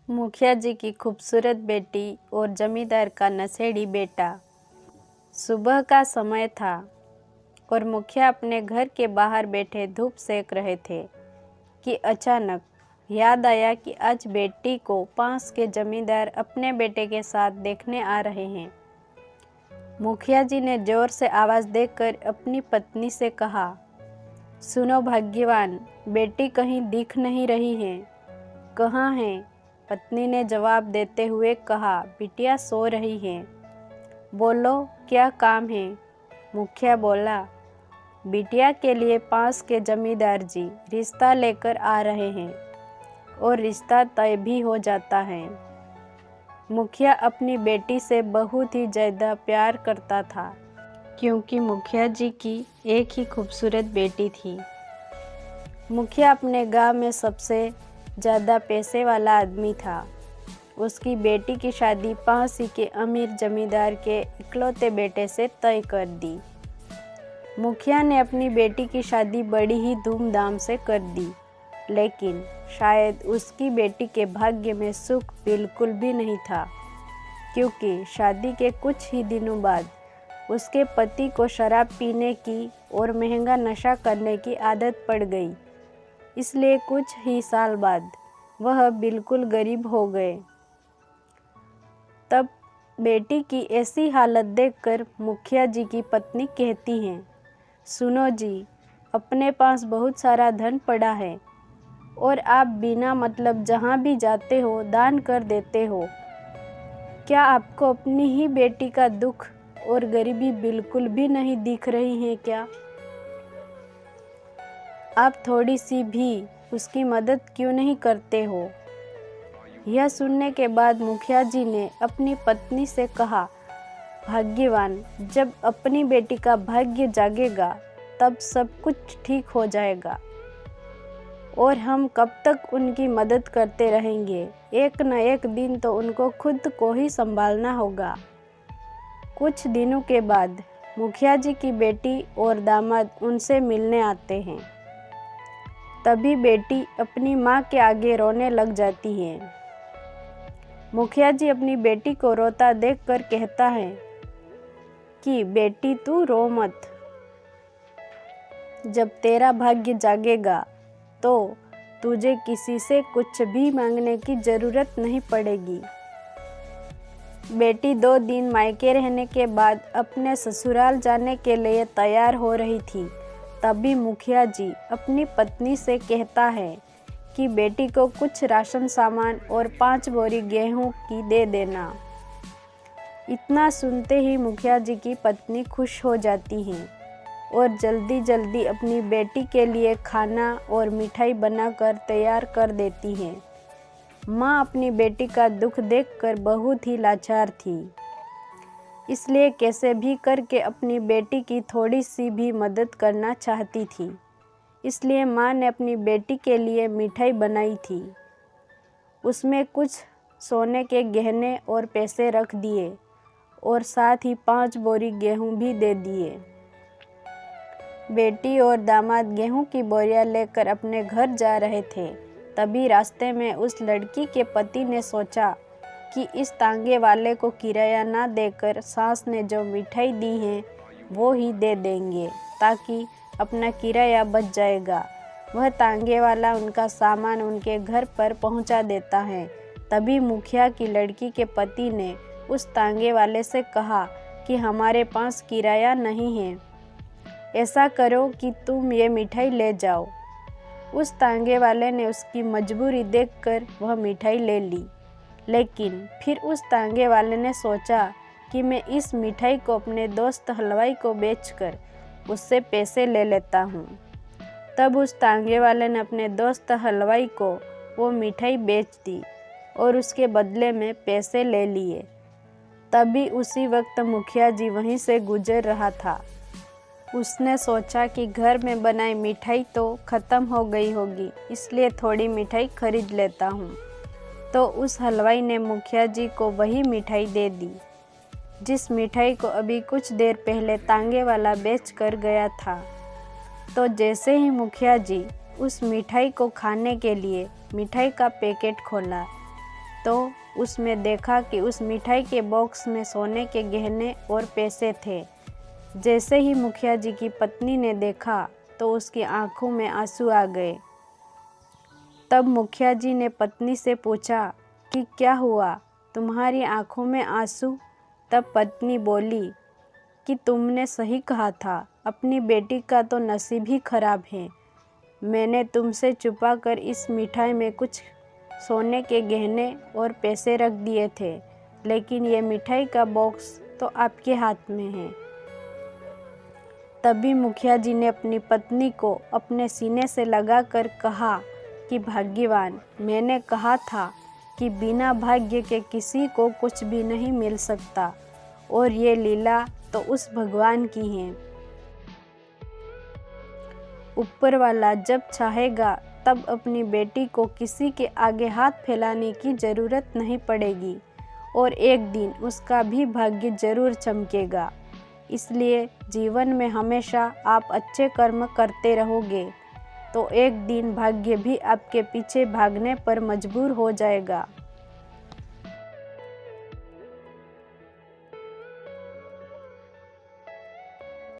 मुखिया जी की खूबसूरत बेटी और जमींदार का नशेड़ी बेटा। सुबह का समय था और मुखिया अपने घर के बाहर बैठे धूप सेक रहे थे कि अचानक याद आया कि आज बेटी को पास के जमींदार अपने बेटे के साथ देखने आ रहे हैं। मुखिया जी ने जोर से आवाज़ देकर अपनी पत्नी से कहा, सुनो भाग्यवान, बेटी कहीं दिख नहीं रही है। कहाँ है? पत्नी ने जवाब देते हुए कहा, बिटिया सो रही है। बोलो क्या काम है? मुखिया बोला, बिटिया के लिए पास के जमींदार जी रिश्ता लेकर आ रहे हैं और रिश्ता तय भी हो जाता है। मुखिया अपनी बेटी से बहुत ही ज़्यादा प्यार करता था क्योंकि मुखिया जी की एक ही खूबसूरत बेटी थी। मुखिया अपने गांव में सबसे ज़्यादा पैसे वाला आदमी था। उसकी बेटी की शादी पास ही के अमीर जमींदार के इकलौते बेटे से तय कर दी। मुखिया ने अपनी बेटी की शादी बड़ी ही धूमधाम से कर दी, लेकिन शायद उसकी बेटी के भाग्य में सुख बिल्कुल भी नहीं था, क्योंकि शादी के कुछ ही दिनों बाद उसके पति को शराब पीने की और महंगा नशा करने की आदत पड़ गई। इसलिए कुछ ही साल बाद वह बिल्कुल गरीब हो गए। तब बेटी की ऐसी हालत देखकर मुखिया जी की पत्नी कहती हैं, सुनो जी, अपने पास बहुत सारा धन पड़ा है और आप बिना मतलब जहाँ भी जाते हो दान कर देते हो। क्या आपको अपनी ही बेटी का दुख और गरीबी बिल्कुल भी नहीं दिख रही है क्या? आप थोड़ी सी भी उसकी मदद क्यों नहीं करते हो? यह सुनने के बाद मुखिया जी ने अपनी पत्नी से कहा, भाग्यवान, जब अपनी बेटी का भाग्य जागेगा तब सब कुछ ठीक हो जाएगा और हम कब तक उनकी मदद करते रहेंगे। एक न एक दिन तो उनको खुद को ही संभालना होगा। कुछ दिनों के बाद मुखिया जी की बेटी और दामाद उनसे मिलने आते हैं। तभी बेटी अपनी माँ के आगे रोने लग जाती है। मुखिया जी अपनी बेटी को रोता देखकर कहता है कि बेटी तू रो मत, जब तेरा भाग्य जागेगा तो तुझे किसी से कुछ भी मांगने की ज़रूरत नहीं पड़ेगी। बेटी 2 दिन मायके रहने के बाद अपने ससुराल जाने के लिए तैयार हो रही थी। तभी मुखिया जी अपनी पत्नी से कहता है कि बेटी को कुछ राशन सामान और 5 बोरी गेहूं की दे देना। इतना सुनते ही मुखिया जी की पत्नी खुश हो जाती हैं और जल्दी जल्दी अपनी बेटी के लिए खाना और मिठाई बनाकर तैयार कर देती हैं। माँ अपनी बेटी का दुख देखकर बहुत ही लाचार थी, इसलिए कैसे भी करके अपनी बेटी की थोड़ी सी भी मदद करना चाहती थी। इसलिए माँ ने अपनी बेटी के लिए मिठाई बनाई थी। उसमें कुछ सोने के गहने और पैसे रख दिए और साथ ही 5 बोरी गेहूं भी दे दिए। बेटी और दामाद गेहूं की बोरियां लेकर अपने घर जा रहे थे। तभी रास्ते में उस लड़की के पति ने सोचा कि इस तांगे वाले को किराया ना देकर सास ने जो मिठाई दी है वो ही दे देंगे, ताकि अपना किराया बच जाएगा। वह तांगे वाला उनका सामान उनके घर पर पहुंचा देता है। तभी मुखिया की लड़की के पति ने उस तांगे वाले से कहा कि हमारे पास किराया नहीं है, ऐसा करो कि तुम ये मिठाई ले जाओ। उस तांगे वाले ने उसकी मजबूरी देखकर वह मिठाई ले ली, लेकिन फिर उस तांगे वाले ने सोचा कि मैं इस मिठाई को अपने दोस्त हलवाई को बेचकर उससे पैसे ले लेता हूँ। तब उस तांगे वाले ने अपने दोस्त हलवाई को वो मिठाई बेच दी और उसके बदले में पैसे ले लिए। तभी उसी वक्त मुखिया जी वहीं से गुजर रहा था। उसने सोचा कि घर में बनाई मिठाई तो ख़त्म हो गई होगी, इसलिए थोड़ी मिठाई खरीद लेता हूँ। तो उस हलवाई ने मुखिया जी को वही मिठाई दे दी, जिस मिठाई को अभी कुछ देर पहले तांगे वाला बेच कर गया था। तो जैसे ही मुखिया जी उस मिठाई को खाने के लिए मिठाई का पैकेट खोला, तो उसमें देखा कि उस मिठाई के बॉक्स में सोने के गहने और पैसे थे। जैसे ही मुखिया जी की पत्नी ने देखा तो उसकी आंखों में आंसू आ गए। तब मुखिया जी ने पत्नी से पूछा कि क्या हुआ, तुम्हारी आंखों में आंसू? तब पत्नी बोली कि तुमने सही कहा था, अपनी बेटी का तो नसीब ही खराब है। मैंने तुमसे छुपाकर इस मिठाई में कुछ सोने के गहने और पैसे रख दिए थे, लेकिन ये मिठाई का बॉक्स तो आपके हाथ में है। तभी मुखिया जी ने अपनी पत्नी को अपने सीने से लगाकर कहा कि भाग्यवान, मैंने कहा था कि बिना भाग्य के किसी को कुछ भी नहीं मिल सकता, और ये लीला तो उस भगवान की है। ऊपर वाला जब चाहेगा तब अपनी बेटी को किसी के आगे हाथ फैलाने की ज़रूरत नहीं पड़ेगी, और एक दिन उसका भी भाग्य जरूर चमकेगा। इसलिए जीवन में हमेशा आप अच्छे कर्म करते रहोगे तो एक दिन भाग्य भी आपके पीछे भागने पर मजबूर हो जाएगा।